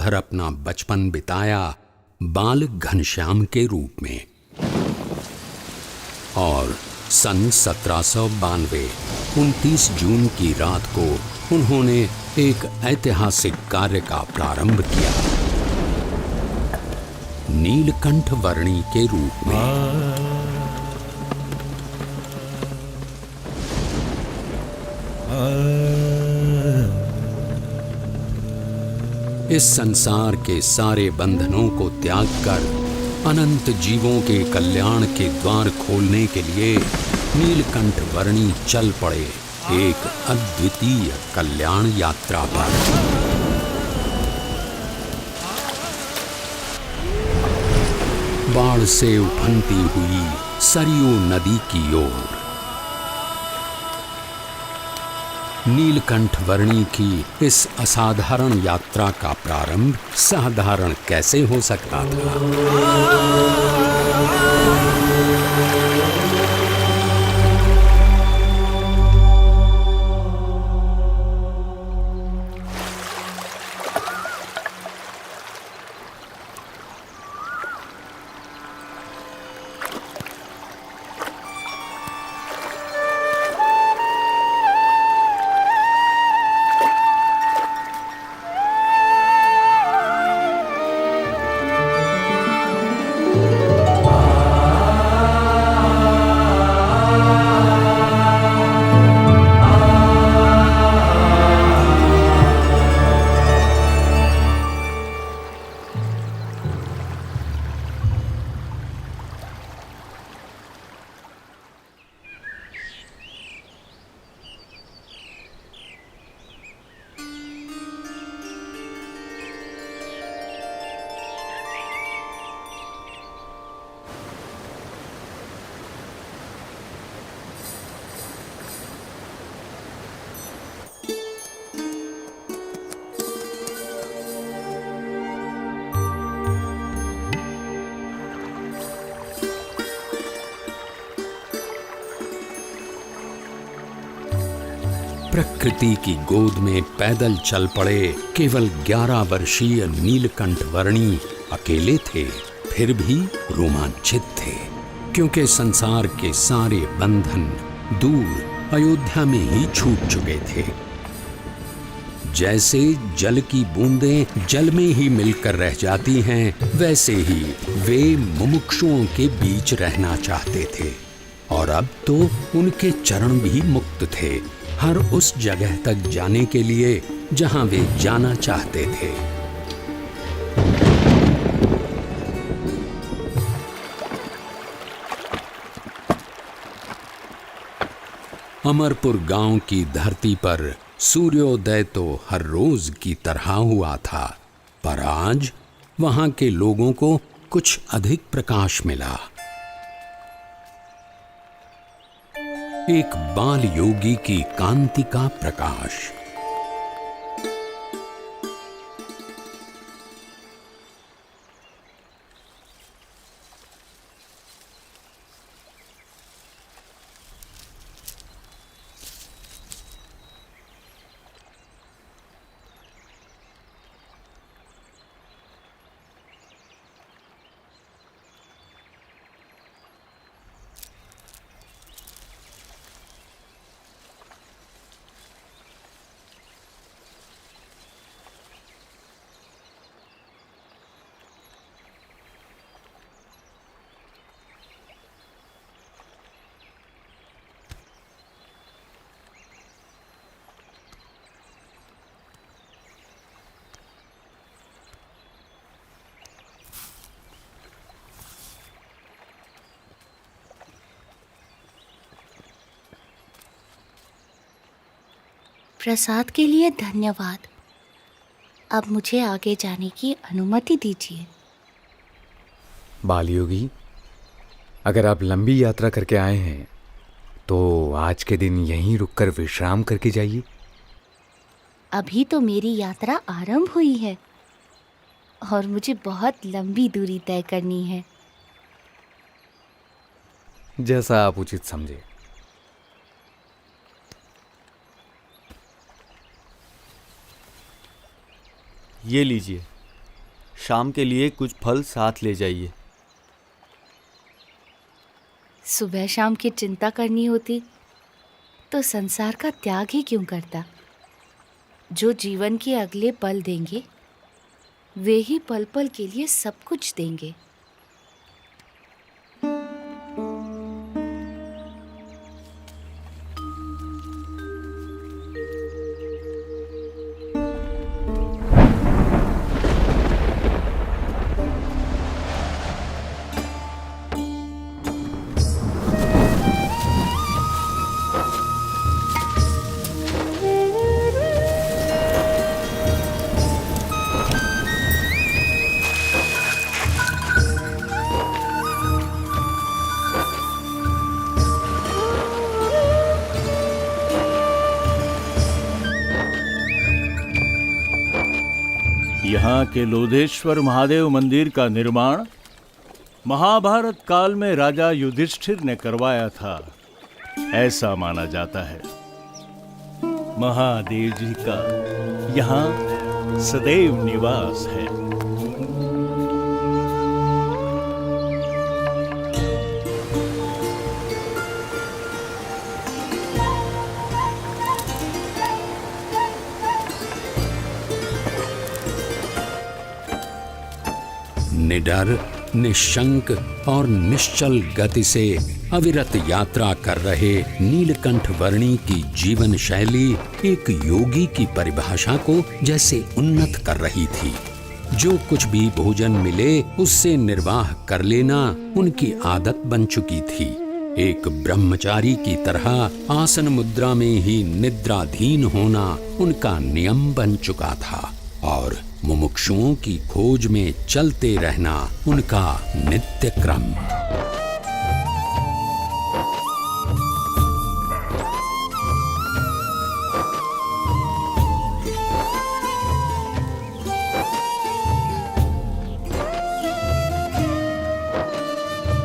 हर अपना बचपन बिताया बालक घनश्याम के रूप में। और सन 1792 29 जून की रात को उन्होंने एक ऐतिहासिक कार्य का प्रारंभ किया, नीलकंठ वर्णी के रूप में। इस संसार के सारे बंधनों को त्याग कर अनंत जीवों के कल्याण के द्वार खोलने के लिए नीलकंठ वर्णी चल पड़े एक अद्वितीय कल्याण यात्रा पर। बाढ़ से उफनती हुई सरयू नदी की ओर नीलकंठ वर्णी की इस असाधारण यात्रा का प्रारंभ साधारण कैसे हो सकता था? प्रकृति की गोद में पैदल चल पड़े केवल 11 वर्षीय नीलकंठ वर्णी अकेले थे, फिर भी रोमांचित थे, क्योंकि संसार के सारे बंधन दूर अयोध्या में ही छूट चुके थे। जैसे जल की बूंदें जल में ही मिलकर रह जाती हैं, वैसे ही वे मुमुक्षुओं के बीच रहना चाहते थे। और अब तो उनके चरण भी मुक्त थे हर उस जगह तक जाने के लिए जहां वे जाना चाहते थे। अमरपुर गांव की धरती पर सूर्योदय तो हर रोज की तरह हुआ था, पर आज वहां के लोगों को कुछ अधिक प्रकाश मिला। एक बाल योगी की कांति का प्रकाश। प्रसाद के लिए धन्यवाद। अब मुझे आगे जाने की अनुमति दीजिए। बालयोगी, अगर आप लंबी यात्रा करके आए हैं तो आज के दिन यहीं रुककर विश्राम करके जाइए। अभी तो मेरी यात्रा आरंभ हुई है और मुझे बहुत लंबी दूरी तय करनी है। जैसा आप उचित समझे। ये लीजिए, शाम के लिए कुछ फल साथ ले जाइए। सुबह शाम की चिंता करनी होती तो संसार का त्याग ही क्यों करता। जो जीवन के अगले पल देंगे वे ही पल पल के लिए सब कुछ देंगे। यहाँ के लोधेश्वर महादेव मंदिर का निर्माण महाभारत काल में राजा युधिष्ठिर ने करवाया था, ऐसा माना जाता है। महादेव जी का यहाँ सदैव निवास है। निडर, निशंक और निश्चल गति से अविरत यात्रा कर रहे नीलकंठ वर्णी की जीवन शैली एक योगी की परिभाषा को जैसे उन्नत कर रही थी। जो कुछ भी भोजन मिले उससे निर्वाह कर लेना उनकी आदत बन चुकी थी। एक ब्रह्मचारी की तरह आसन मुद्रा में ही निद्राधीन होना उनका नियम बन चुका था और मुमुक्षुओं की खोज में चलते रहना उनका नित्य क्रम।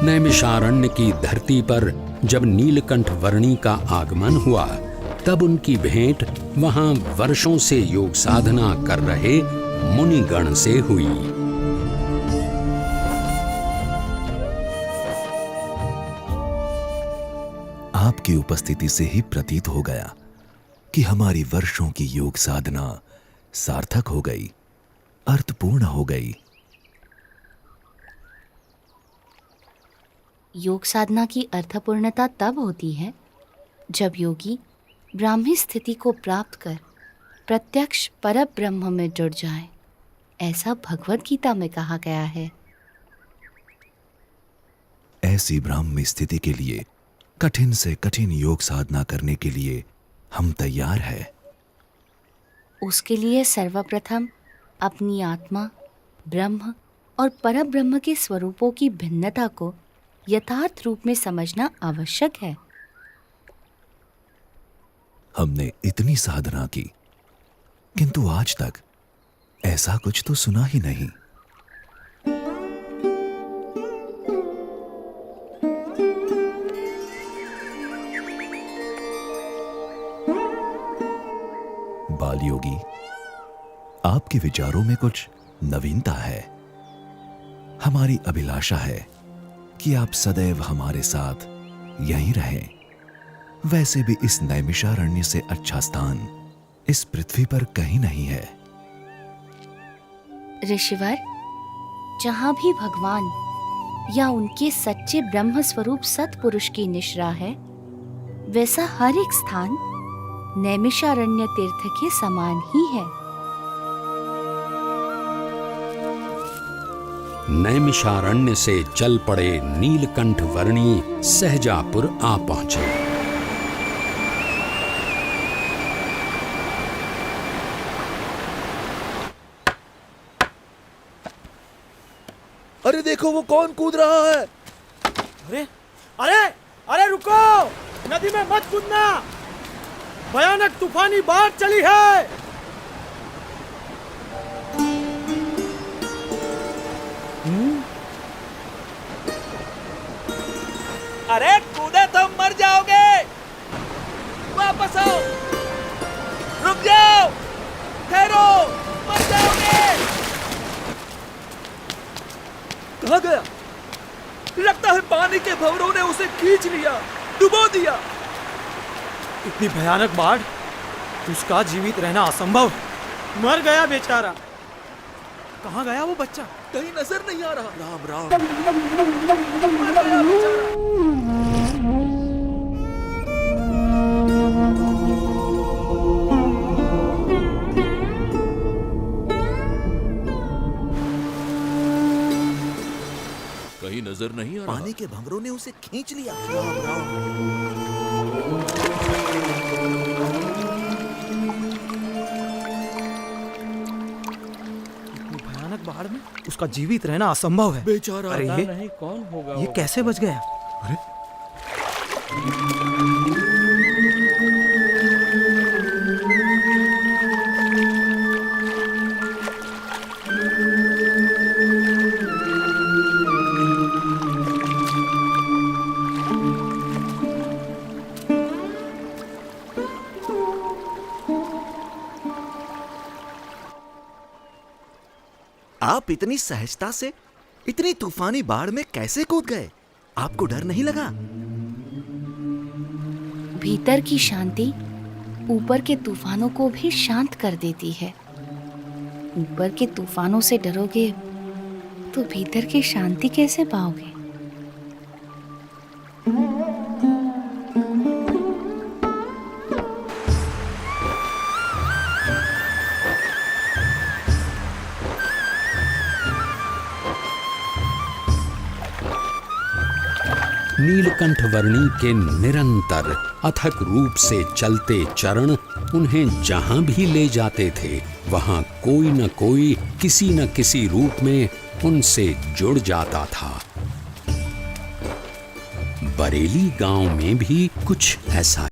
नैमिषारण्य की धरती पर जब नीलकंठ वर्णी का आगमन हुआ तब उनकी भेंट वहां वर्षों से योग साधना कर रहे मुनिगण से हुई। आपकी उपस्थिति से ही प्रतीत हो गया कि हमारी वर्षों की योग साधना सार्थक हो गई, अर्थपूर्ण हो गई। योग साधना की अर्थपूर्णता तब होती है जब योगी ब्राह्मी स्थिति को प्राप्त कर प्रत्यक्ष परब्रह्म में जुड़ जाए, ऐसा भगवद गीता में कहा गया है। ऐसी ब्राह्मी स्थिति के लिए कठिन से कठिन योग साधना करने के लिए हम तैयार हैं। उसके लिए सर्वप्रथम अपनी आत्मा, ब्रह्म और परब्रह्म के स्वरूपों की भिन्नता को यथार्थ रूप में समझना आवश्यक है। हमने इतनी साधना की किंतु आज तक ऐसा कुछ तो सुना ही नहीं। बाल योगी, आपके विचारों में कुछ नवीनता है। हमारी अभिलाषा है कि आप सदैव हमारे साथ यहीं रहें। वैसे भी इस नैमिषारण्य से अच्छा स्थान इस पृथ्वी पर कहीं नहीं है। ऋषिवर, जहां भी भगवान या उनके सच्चे ब्रह्म स्वरूप सत्पुरुष की निश्रा है, वैसा हर एक स्थान नैमिषारण्य तीर्थ के समान ही है। नैमिषारण्य से चल पड़े नीलकंठ वर्णी सहजापुर आ पहुंचे। अरे देखो वो कौन कूद रहा है। अरे अरे अरे रुको, नदी में मत कूदना, भयानक तूफानी बाढ़ चली है। अरे कूदे तो मर जाओगे, वापस आओ, रुक जाओ, ठहरो, मर जाओगे। कहाँ गया? लगता है पानी के भंवरों ने उसे खींच लिया, डुबो दिया। इतनी भयानक बाढ़, उसका जीवित रहना असंभव है। मर गया बेचारा। कहाँ गया वो बच्चा? कहीं नजर नहीं आ रहा। राम राम। कहीं नजर नहीं आ रहा। पानी के भंवरों ने उसे खींच लिया। राम राम। इतनी भयानक बाढ़ में उसका जीवित रहना असंभव है। बेचारा। अरे पता ये नहीं कौन होगा ये वो। कैसे बच गया? अरे आप इतनी सहजता से इतनी तूफानी बाढ़ में कैसे कूद गए? आपको डर नहीं लगा? भीतर की शांति ऊपर के तूफानों को भी शांत कर देती है। ऊपर के तूफानों से डरोगे तो भीतर की शांति कैसे पाओगे? नीलकंठ वर्णी के निरंतर अथक रूप से चलते चरण उन्हें जहां भी ले जाते थे, वहां कोई न कोई किसी न किसी रूप में उनसे जुड़ जाता था। बरेली गांव में भी कुछ ऐसा